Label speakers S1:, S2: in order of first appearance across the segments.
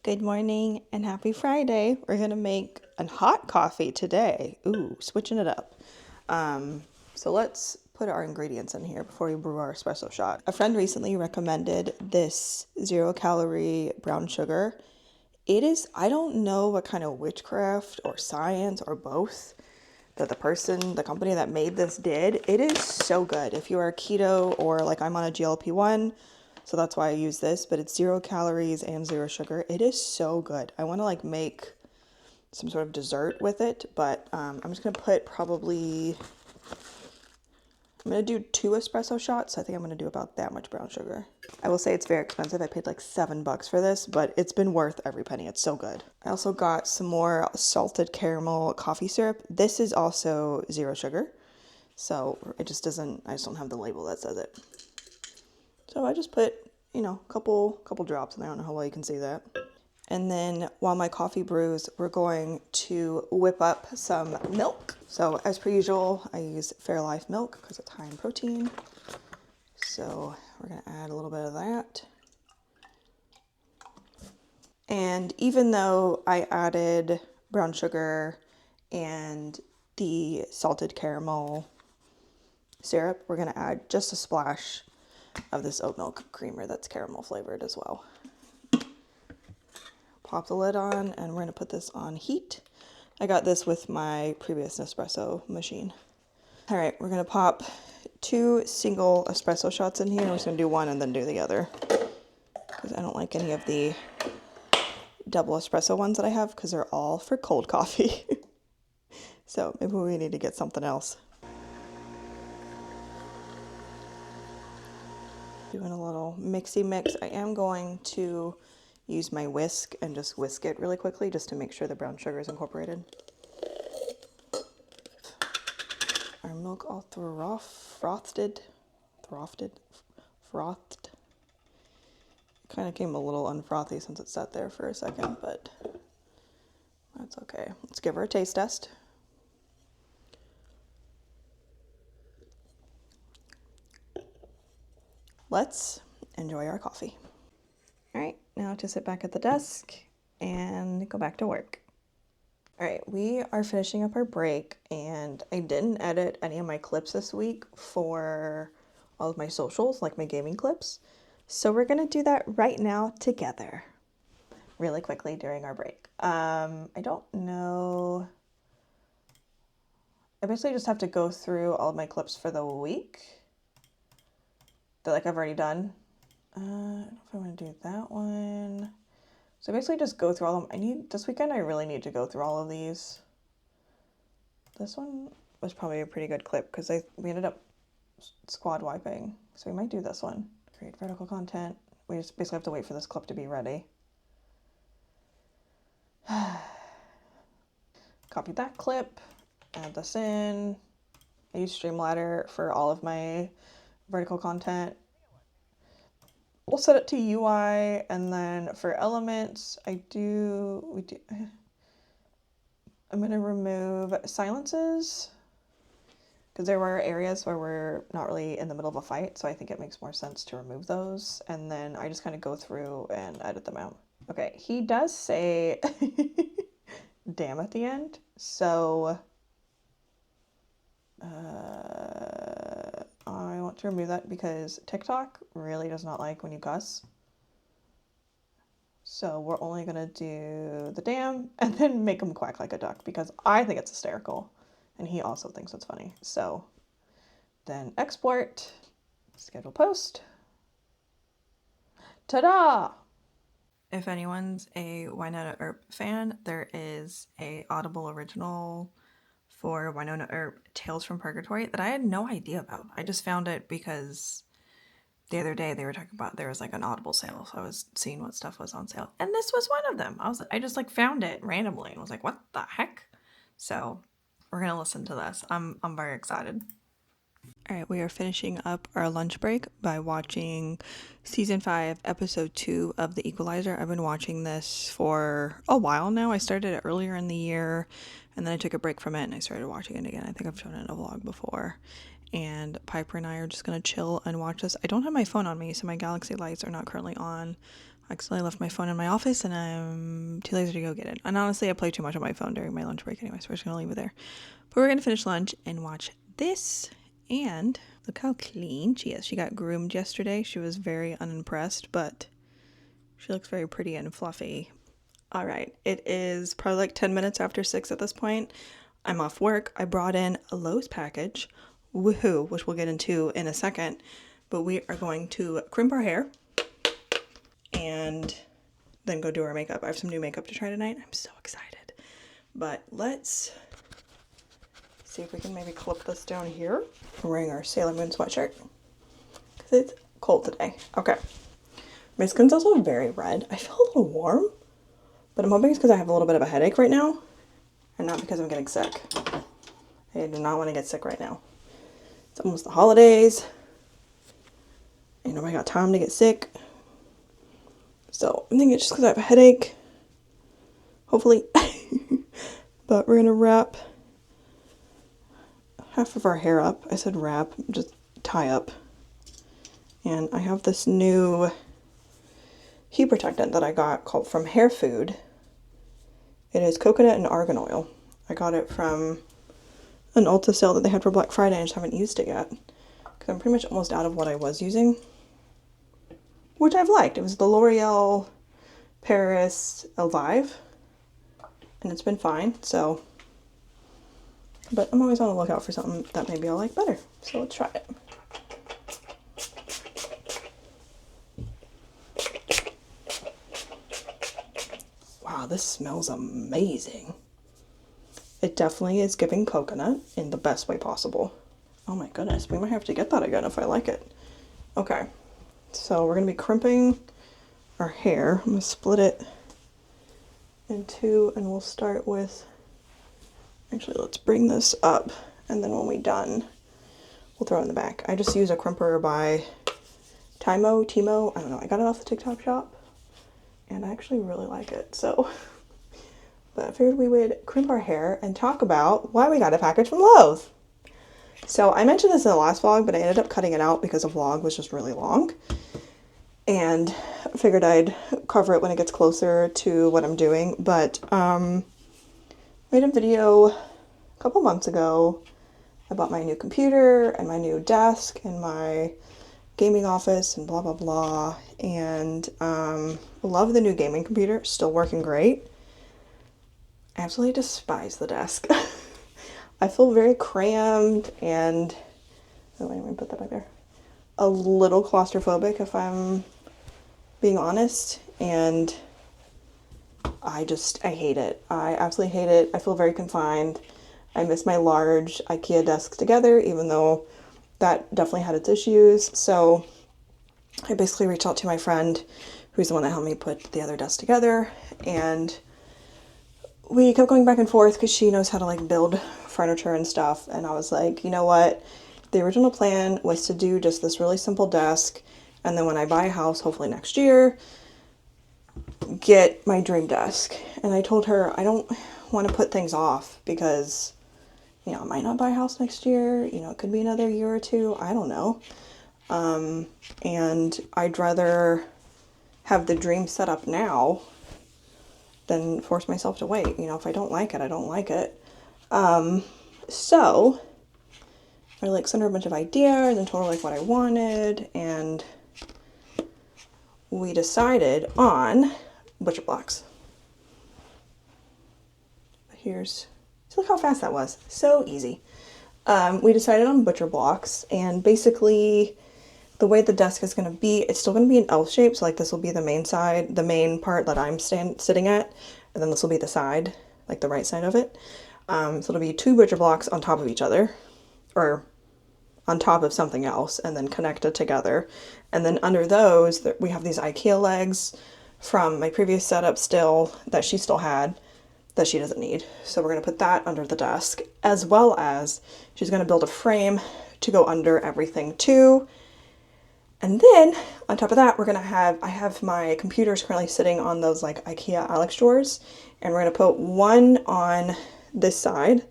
S1: Good morning and happy Friday. We're going to make a hot coffee today. Ooh, switching it up. So let's put our ingredients in here before we brew our espresso shot. A friend recently recommended this 0-calorie brown sugar. It is, I don't know what kind of witchcraft or science or both that the company that made this did. It is so good. If you are keto or like I'm on a GLP-1, so that's why I use this, but it's 0 calories and 0 sugar. It is so good. I want to like make some sort of dessert with it, but I'm just going to put I'm going to do 2 espresso shots. I think I'm going to do about that much brown sugar. I will say it's very expensive. I paid like $7 for this, but it's been worth every penny. It's so good. I also got some more salted caramel coffee syrup. This is also 0 sugar. So I just don't have the label that says it. So I just put, a couple drops in there. I don't know how well you can see that. And then while my coffee brews, we're going to whip up some milk. So as per usual, I use Fairlife milk because it's high in protein. So we're going to add a little bit of that. And even though I added brown sugar and the salted caramel syrup, we're going to add just a splash of this oat milk creamer that's caramel flavored as well. Pop the lid on and we're going to put this on heat. I got this with my previous Nespresso machine. All right, we're going to pop 2 single espresso shots in here. We're just going to do one and then do the other because I don't like any of the double espresso ones that I have because they're all for cold coffee. So maybe we need to get something else. Doing a little mixy mix. I am going to use my whisk and just whisk it really quickly just to make sure the brown sugar is incorporated. Our milk all frothed. Kind of came a little unfrothy since it sat there for a second, but that's okay. Let's give her a taste test. Let's enjoy our coffee. All right, now to sit back at the desk and go back to work. All right, we are finishing up our break, and I didn't edit any of my clips this week for all of my socials, like my gaming clips. So we're gonna do that right now together, really quickly during our break. I don't know. I basically just have to go through all of my clips for the week that like I've already done. I don't know if I want to do that one. So basically just go through all of them. This weekend I really need to go through all of these. This one was probably a pretty good clip because we ended up squad wiping. So we might do this one. Create vertical content. We just basically have to wait for this clip to be ready. Copy that clip, add this in. I use Streamladder for all of my vertical content. We'll set it to UI, and then for elements, I'm going to remove silences because there were areas where we're not really in the middle of a fight, so I think it makes more sense to remove those, and then I just kind of go through and edit them out. Okay, he does say damn at the end, so I want to remove that because TikTok really does not like when you cuss. So we're only gonna do the damn and then make him quack like a duck because I think it's hysterical and he also thinks it's funny. So then export, schedule post. Ta-da! If anyone's a Wynonna Earp fan, there is a Audible original for Wynonna Earp, Tales from Purgatory, that I had no idea about. I just found it because the other day they were talking about there was like an Audible sale, so I was seeing what stuff was on sale, and this was one of them. I just like found it randomly and was like, what the heck? So we're gonna listen to this. I'm very excited. All right, we are finishing up our lunch break by watching season 5, episode 2 of The Equalizer. I've been watching this for a while now. I started it earlier in the year, and then I took a break from it, and I started watching it again. I think I've shown it in a vlog before. And Piper and I are just going to chill and watch this. I don't have my phone on me, so my Galaxy lights are not currently on. I accidentally left my phone in my office and I'm too lazy to go get it. And honestly, I play too much on my phone during my lunch break anyway, so we're just gonna leave it there. But we're gonna finish lunch and watch this. And look how clean she is. She got groomed yesterday. She was very unimpressed, but she looks very pretty and fluffy. All right, it is probably like 10 minutes after 6 at this point. I'm off work. I brought in a Lowe's package, woohoo, which we'll get into in a second. But we are going to crimp our hair and then go do our makeup. I have some new makeup to try tonight. I'm so excited. But let's see if we can maybe clip this down here. We're wearing our Sailor Moon sweatshirt because it's cold today. Okay. My skin's also very red. I feel a little warm, but I'm hoping it's because I have a little bit of a headache right now and not because I'm getting sick. I do not want to get sick right now. It's almost the holidays. Ain't nobody got time to get sick. So I think it's just because I have a headache. Hopefully. But we're going to wrap half of our hair up. I said wrap, just tie up. And I have this new heat protectant that I got called from Hair Food. It is coconut and argan oil. I got it from an Ulta sale that they had for Black Friday. I just haven't used it yet because I'm pretty much almost out of what I was using, which I've liked. It was the L'Oreal Paris Elvive, and it's been fine. So, but I'm always on the lookout for something that maybe I'll like better. So let's try it. Wow, this smells amazing. It definitely is giving coconut in the best way possible. Oh my goodness, we might have to get that again if I like it. Okay, so we're going to be crimping our hair. I'm going to split it in two and we'll start with, actually let's bring this up and then when we're done, we'll throw it in the back. I just use a crimper by Timo, I don't know, I got it off the TikTok shop and I actually really like it, so. But I figured we would crimp our hair and talk about why we got a package from Lowe's. So I mentioned this in the last vlog, but I ended up cutting it out because the vlog was just really long. And I figured I'd cover it when it gets closer to what I'm doing. But made a video a couple months ago about my new computer and my new desk and my gaming office and blah, blah, blah. And love the new gaming computer. Still working great. I absolutely despise the desk. I feel very crammed and, oh wait, let me put that back there. A little claustrophobic if I'm being honest, and I hate it. I absolutely hate it. I feel very confined. I miss my large IKEA desks together, even though that definitely had its issues. So I basically reached out to my friend, who's the one that helped me put the other desk together, and we kept going back and forth because she knows how to like build furniture and stuff. And I was like, you know what? The original plan was to do just this really simple desk. And then when I buy a house, hopefully next year, get my dream desk. And I told her I don't want to put things off because, you know, I might not buy a house next year. You know, it could be another year or two. I don't know. And I'd rather have the dream set up now than force myself to wait. You know, if I don't like it, I don't like it. So I like sent her a bunch of ideas and told her like what I wanted, and we decided on butcher blocks. Here's, look how fast that was. So easy. We decided on butcher blocks, and basically the way the desk is going to be, it's still going to be an L shape. So like this will be the main side, the main part that I'm sitting at, and then this will be the side, like the right side of it. So it'll be two butcher blocks on top of each other, or on top of something else, and then connected together. And then under those, we have these IKEA legs from my previous setup still, that she still had, that she doesn't need. So we're going to put that under the desk, as well as she's going to build a frame to go under everything too. And then on top of that, we're going to have, I have my computers currently sitting on those like IKEA Alex drawers, and we're going to put one on this side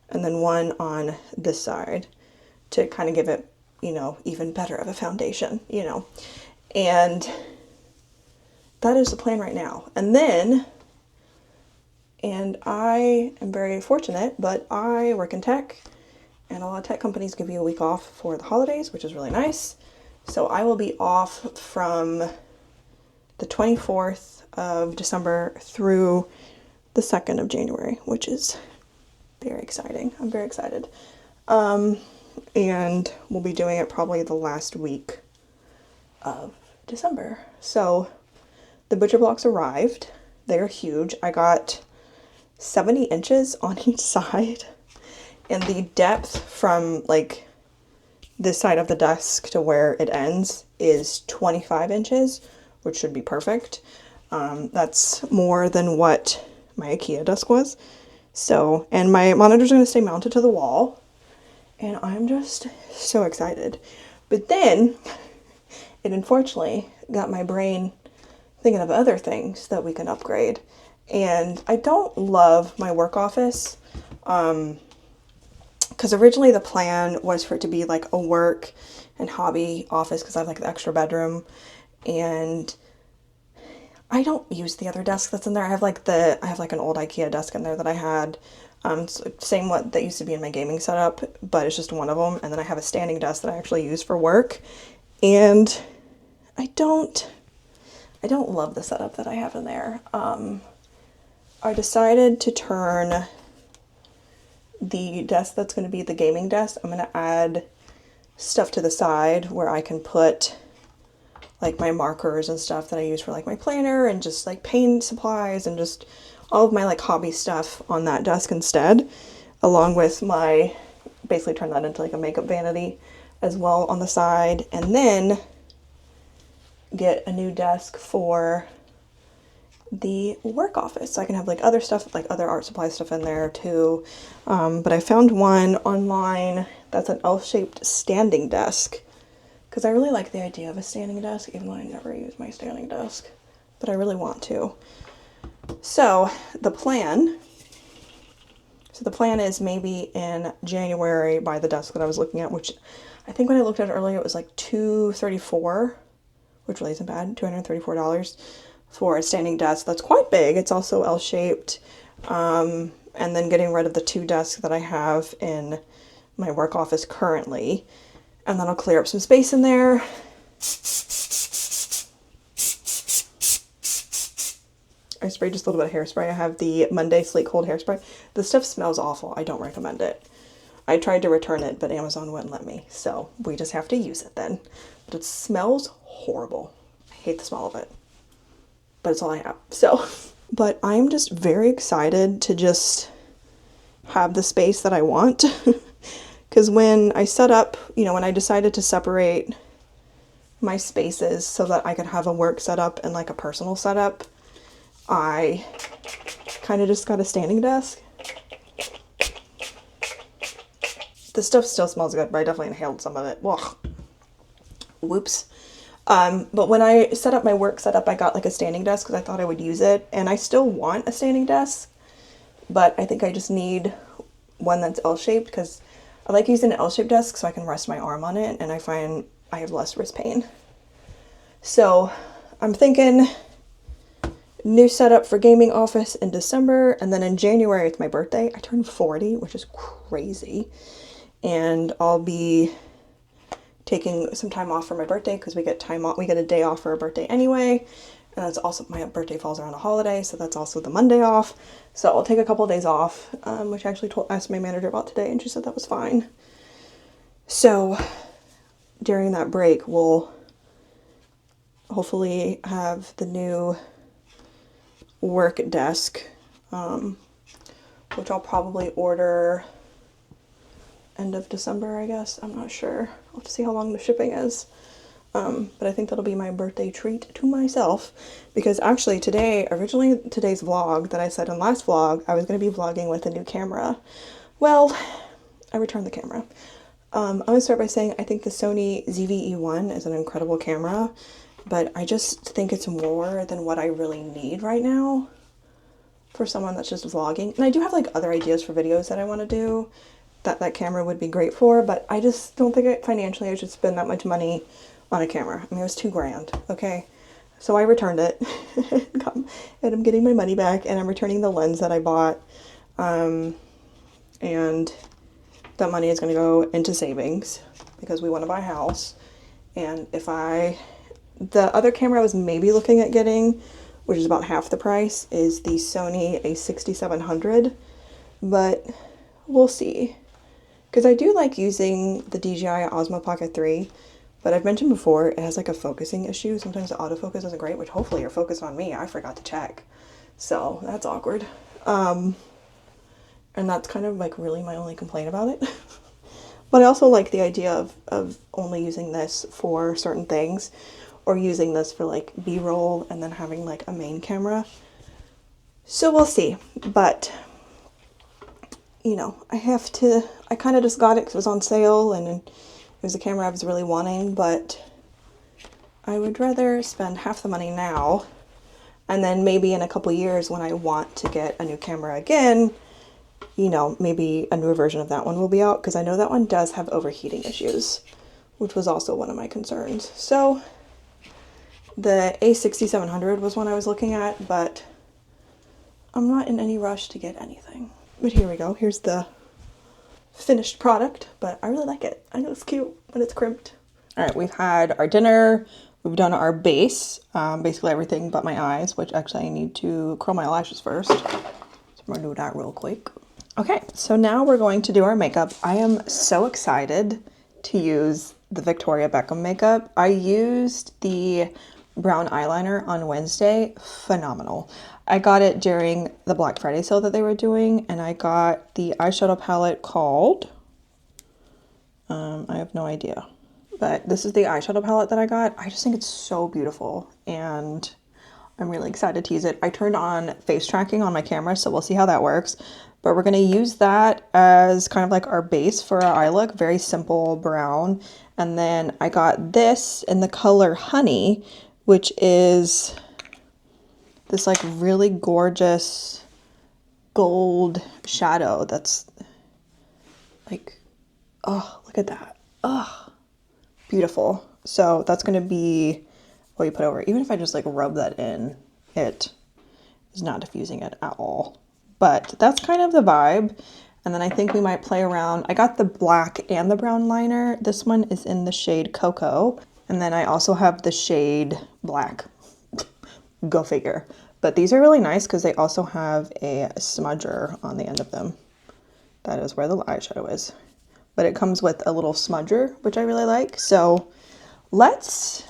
S1: and then one on this side to kind of give it, you know, even better of a foundation, you know. And that is the plan right now. And then, and I am very fortunate, but I work in tech, and a lot of tech companies give you a week off for the holidays, which is really nice. So I will be off from the 24th of December through the 2nd of January, which is very exciting. I'm very excited. And we'll be doing it probably the last week of December. So the butcher blocks arrived. They're huge. I got 70 inches on each side, and the depth from like this side of the desk to where it ends is 25 inches, which should be perfect. That's more than what my IKEA desk was. So, and my monitor's going to stay mounted to the wall, and I'm just so excited. But then it unfortunately got my brain thinking of other things that we can upgrade. And I don't love my work office, because originally the plan was for it to be like a work and hobby office, because I have like the extra bedroom, and I don't use the other desk that's in there. I have like an old IKEA desk in there that I had, same what that used to be in my gaming setup, but it's just one of them. And then I have a standing desk that I actually use for work, and I don't love the setup that I have in there. I decided to turn the desk that's going to be the gaming desk. I'm going to add stuff to the side where I can put like my markers and stuff that I use for like my planner, and just like paint supplies and just all of my like hobby stuff on that desk instead, along with my, basically turn that into like a makeup vanity as well on the side. And then get a new desk for the work office, so I can have like other stuff, like other art supply stuff in there too. But I found one online that's an L-shaped standing desk, because I really like the idea of a standing desk, even though I never use my standing desk, but I really want to. So the plan is maybe in January buy the desk that I was looking at, which I think when I looked at it earlier it was like $234, which really isn't bad, $234 for a standing desk that's quite big. It's also L-shaped. And then getting rid of the two desks that I have in my work office currently, and that'll clear up some space in there. I sprayed just a little bit of hairspray. I have the Monday Sleek Hold hairspray. The stuff smells awful. I don't recommend it. I tried to return it, but Amazon wouldn't let me, so we just have to use it then. But it smells horrible. I hate the smell of it, but it's all I have. So, but I'm just very excited to just have the space that I want. Because when I set up, when I decided to separate my spaces so that I could have a work setup and like a personal setup, I kind of just got a standing desk. The stuff still smells good, but I definitely inhaled some of it. Ugh. Whoops. But when I set up my work setup, I got like a standing desk because I thought I would use it. And I still want a standing desk, but I think I just need one that's L-shaped, because I like using an L-shaped desk so I can rest my arm on it, and I find I have less wrist pain. So I'm thinking new setup for gaming office in December, and then in January it's my birthday. I turned 40, which is crazy, and I'll be taking some time off for my birthday, because we get time off, we get a day off for a birthday anyway, and that's also, my birthday falls around a holiday, so that's also the Monday off. So I'll take a couple of days off, which I actually asked my manager about today, and she said that was fine. So during that break, we'll hopefully have the new work desk, which I'll probably order end of December, I guess. I'm not sure. I'll have to see how long the shipping is. But I think that'll be my birthday treat to myself, because actually originally today's vlog that I said in last vlog, I was going to be vlogging with a new camera. Well, I returned the camera. I'm going to start by saying I think the Sony ZV-E1 is an incredible camera, but I just think it's more than what I really need right now for someone that's just vlogging. And I do have like other ideas for videos that I want to do that camera would be great for, but I just don't think financially I should spend that much money on a camera. I mean, it was $2,000, okay? So I returned it and I'm getting my money back, and I'm returning the lens that I bought. And that money is going to go into savings because we want to buy a house. And the other camera I was maybe looking at getting, which is about half the price, is the Sony a6700, but we'll see. Because I do like using the DJI Osmo Pocket 3, but I've mentioned before, it has like a focusing issue. Sometimes the autofocus isn't great, which hopefully you're focused on me. I forgot to check. So that's awkward. And that's kind of like really my only complaint about it. But I also like the idea of only using this for certain things, or using this for like B-roll and then having like a main camera. So we'll see. But, you know, I kind of just got it because it was on sale and it was a camera I was really wanting, but I would rather spend half the money now, and then maybe in a couple years when I want to get a new camera again, you know, maybe a newer version of that one will be out, because I know that one does have overheating issues, which was also one of my concerns. So the A6700 was one I was looking at, but I'm not in any rush to get anything. But here we go. Here's the finished product, but I really like it. I know it's cute, but it's crimped. All right, we've had our dinner. We've done our base, basically everything but my eyes, which actually I need to curl my lashes first. So I'm gonna do that real quick. Okay, so now we're going to do our makeup. I am so excited to use the Victoria Beckham makeup. I used the brown eyeliner on Wednesday. Phenomenal. I got it during the Black Friday sale that they were doing, and I got the eyeshadow palette called, I have no idea, but this is the eyeshadow palette that I got. I just think it's so beautiful, and I'm really excited to use it. I turned on face tracking on my camera, so we'll see how that works. But we're going to use that as kind of like our base for our eye look. Very simple brown. And then I got this in the color Honey, which is this like really gorgeous gold shadow that's like, oh, look at that. Oh, beautiful. So that's going to be what you put over. Even if I just like rub that in, it is not diffusing it at all. But that's kind of the vibe. And then I think we might play around. I got the black and the brown liner. This one is in the shade Cocoa. And then I also have the shade Black. Go figure. But these are really nice because they also have a smudger on the end of them. That is where the eyeshadow is. But it comes with a little smudger, which I really like. So let's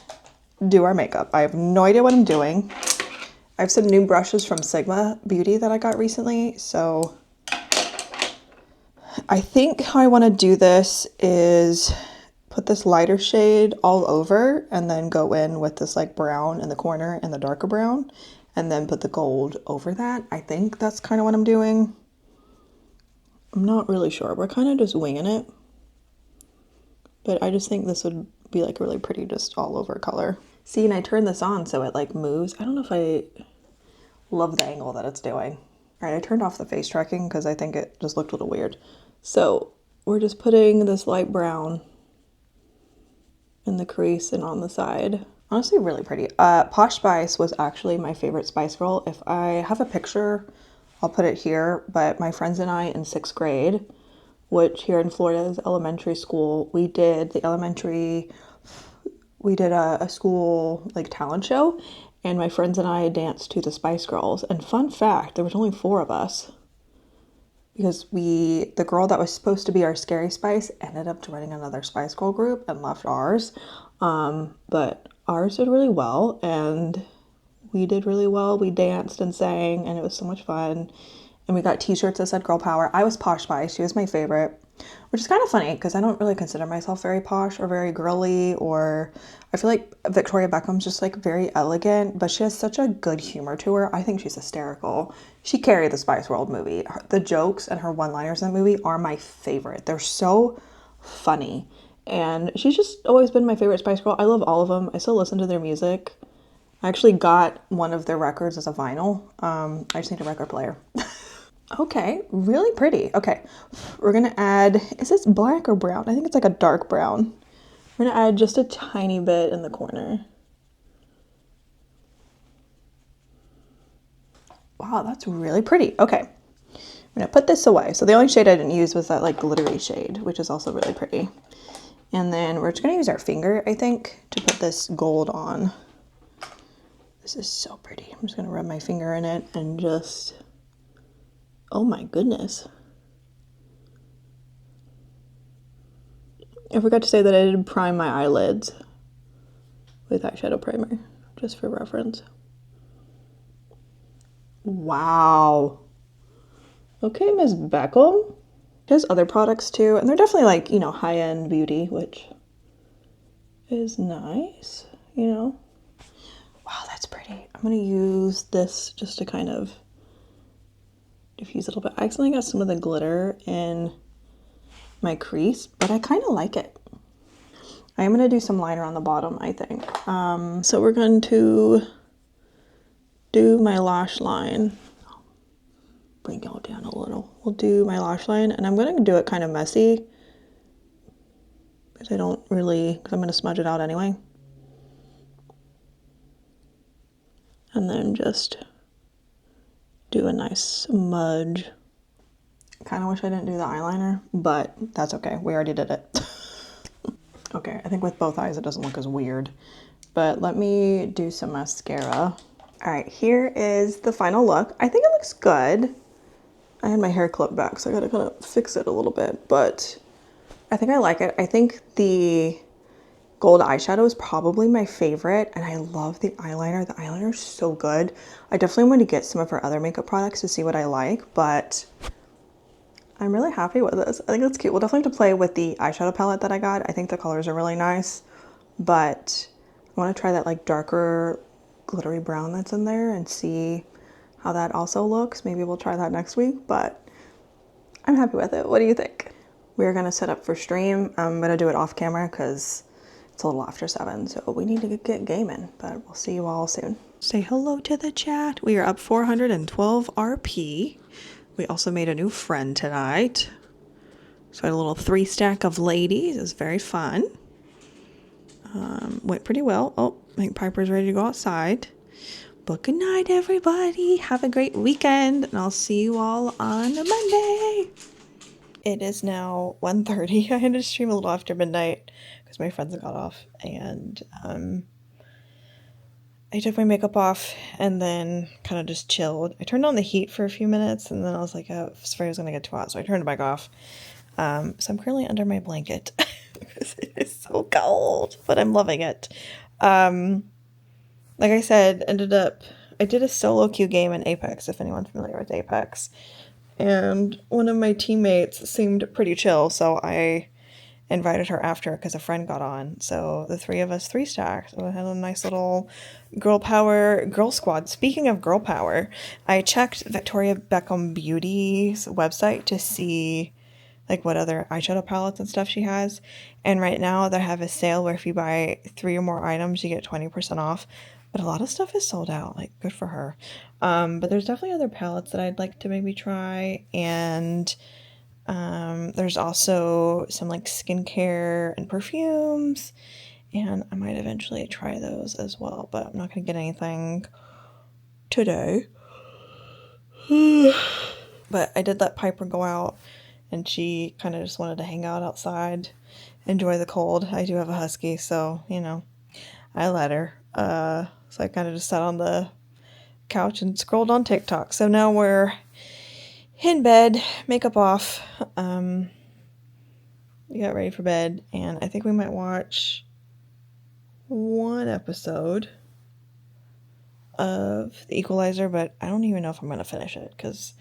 S1: do our makeup. I have no idea what I'm doing. I have some new brushes from Sigma Beauty that I got recently, so I think how I want to do this is put this lighter shade all over and then go in with this like brown in the corner and the darker brown, and then put the gold over that. I think that's kind of what I'm doing. I'm not really sure. We're kind of just winging it, but I just think this would be like really pretty just all over color. See, and I turned this on so it like moves. I don't know if I love the angle that it's doing. All right, I turned off the face tracking because I think it just looked a little weird. So we're just putting this light brown in the crease and on the side. Honestly, really pretty. Posh Spice was actually my favorite spice roll. If I have a picture, I'll put it here. But my friends and I in 6th grade, which here in Florida is elementary school, we did a school like talent show, and my friends and I danced to the Spice Girls. And fun fact, there was only 4 of us because the girl that was supposed to be our Scary Spice ended up joining another Spice Girl group and left ours. But ours did really well, and we did really well. We danced and sang, and it was so much fun. And we got t-shirts that said Girl Power. I was Posh Spice. She was my favorite, which is kind of funny because I don't really consider myself very posh or very girly, or I feel like Victoria Beckham's just like very elegant, but she has such a good humor to her. I think she's hysterical. She carried the Spice World movie. The jokes and her one-liners in the movie are my favorite. They're so funny. And she's just always been my favorite Spice Girl. I love all of them. I still listen to their music. I actually got one of their records as a vinyl. I just need a record player. Okay, really pretty. Okay, we're gonna add, is this black or brown? I think it's like a dark brown. We're gonna add just a tiny bit in the corner. Wow, that's really pretty. Okay, I'm gonna put this away. So the only shade I didn't use was that like glittery shade, which is also really pretty. And then we're just gonna use our finger, I think, to put this gold on. This is so pretty. I'm just gonna rub my finger in it and just, oh my goodness. I forgot to say that I did prime my eyelids with eyeshadow primer, just for reference. Wow. Okay, Ms. Beckham. There's other products too, and they're definitely like, you know, high-end beauty, which is nice, you know. Wow, that's pretty. I'm gonna use this just to kind of diffuse a little bit. I accidentally got some of the glitter in my crease, but I kind of like it. I am gonna do some liner on the bottom, I think. So we're going to do my lash line. Bring it down a little. We'll do my lash line, and I'm gonna do it kind of messy because I don't really, because I'm gonna smudge it out anyway. And then just do a nice smudge. Kind of wish I didn't do the eyeliner, but that's okay. We already did it. Okay, I think with both eyes it doesn't look as weird, but let me do some mascara. All right, here is the final look. I think it looks good. I had my hair clipped back, so I gotta kind of fix it a little bit, but I think I like it. I think the gold eyeshadow is probably my favorite, and I love the eyeliner. The eyeliner is so good. I definitely want to get some of her other makeup products to see what I like, but I'm really happy with this. I think it's cute. We'll definitely have to play with the eyeshadow palette that I got. I think the colors are really nice, but I want to try that like darker glittery brown that's in there and see how that also looks. Maybe we'll try that next week, but I'm happy with it. What do you think? We're gonna set up for stream. I'm gonna do it off camera because it's a little after 7, so we need to get gaming, but we'll see you all soon. Say hello to the chat. We are up 412 RP. We also made a new friend tonight. So I had a little 3-stack of ladies. It was very fun. Went pretty well. Oh, I think Piper's ready to go outside. But good night, everybody. Have a great weekend, and I'll see you all on Monday. It is now 1:30. I had to stream a little after midnight because my friends got off, and I took my makeup off and then kind of just chilled. I turned on the heat for a few minutes, and then I was like, oh, I was afraid it was going to get too hot, so I turned it back off. So I'm currently under my blanket because it is so cold, but I'm loving it. Like I said, I did a solo queue game in Apex, if anyone's familiar with Apex. And one of my teammates seemed pretty chill, so I invited her after because a friend got on. So the three of us 3-stacked. So I had a nice little girl power girl squad. Speaking of girl power, I checked Victoria Beckham Beauty's website to see like what other eyeshadow palettes and stuff she has. And right now they have a sale where if you buy 3 or more items, you get 20% off. But a lot of stuff is sold out. Like, good for her. But there's definitely other palettes that I'd like to maybe try. And there's also some like skincare and perfumes. And I might eventually try those as well. But I'm not going to get anything today. But I did let Piper go out. And she kind of just wanted to hang out outside, enjoy the cold. I do have a husky, so, you know, I let her. So I kind of just sat on the couch and scrolled on TikTok. So now we're in bed, makeup off. We got ready for bed, and I think we might watch one episode of The Equalizer, but I don't even know if I'm going to finish it because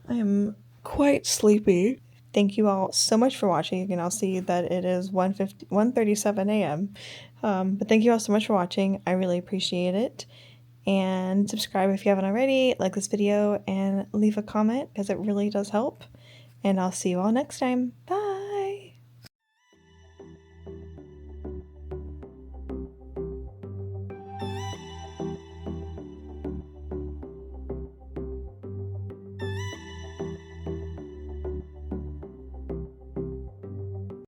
S1: I am quite sleepy. Thank you all so much for watching. You can now see that it is 1:37 a.m. But thank you all so much for watching. I really appreciate it. And subscribe if you haven't already. Like this video and leave a comment because it really does help. And I'll see you all next time. Bye!